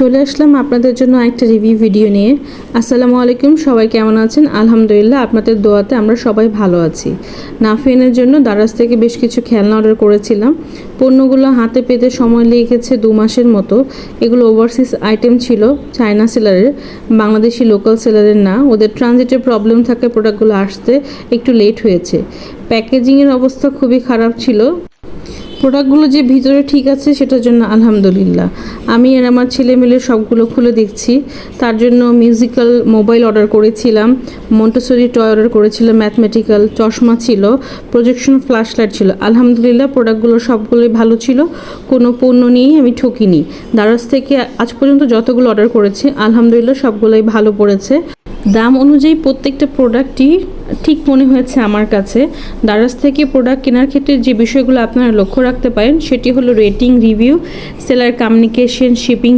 চলে আসলাম আপনাদের জন্য একটা রিভিউ ভিডিও নিয়ে। আসসালামু আলাইকুম, সবাই কেমন আছেন? আলহামদুলিল্লাহ, আপনাদের দোয়াতে আমরা সবাই ভালো আছি। নাফিনের জন্য দারাজ থেকে বেশ কিছু খেলনা অর্ডার করেছিলাম। পণ্যগুলো হাতে পেতে সময় লেগেছে 2 মাসের মতো। এগুলো ওভারসিজ আইটেম ছিল, চায়না সেলারের, বাংলাদেশি লোকাল সেলারের না। ওদের ট্রানজিটের প্রবলেম থাকে, প্রোডাক্টগুলো আসতে একটু লেট হয়েছে। প্যাকেজিংয়ের অবস্থা খুবই খারাপ ছিল। প্রোডাক্টগুলো যে ভিতরে ঠিক আছে সেটার জন্য আলহামদুলিল্লাহ। আমি আর আমার ছেলে মিলে সবগুলো খুলে দেখছি। তার জন্য মিউজিক্যাল মোবাইল অর্ডার করেছিলাম, মন্টেসরি টয় অর্ডার করেছিলাম, ম্যাথমেটিক্যাল চশমা ছিল, প্রজেকশন ফ্ল্যাশ লাইট ছিল। আলহামদুলিল্লাহ সবগুলোই ভালো ছিল, কোনো পণ্য নিয়েই আমি ঠকিনি। দারাজ থেকে আজ পর্যন্ত যতগুলো অর্ডার করেছি আলহামদুলিল্লাহ সবগুলোই ভালো পড়েছে। দাম অনুযায়ী প্রত্যেকটা প্রোডাক্টই ঠিক মনে হয়েছে আমার কাছে। দারাজ থেকে প্রোডাক্ট কেনার ক্ষেত্রে যে বিষয়গুলো আপনারা লক্ষ্য রাখতে পারেন সেটি হলো rating, review, seller communication, shipping.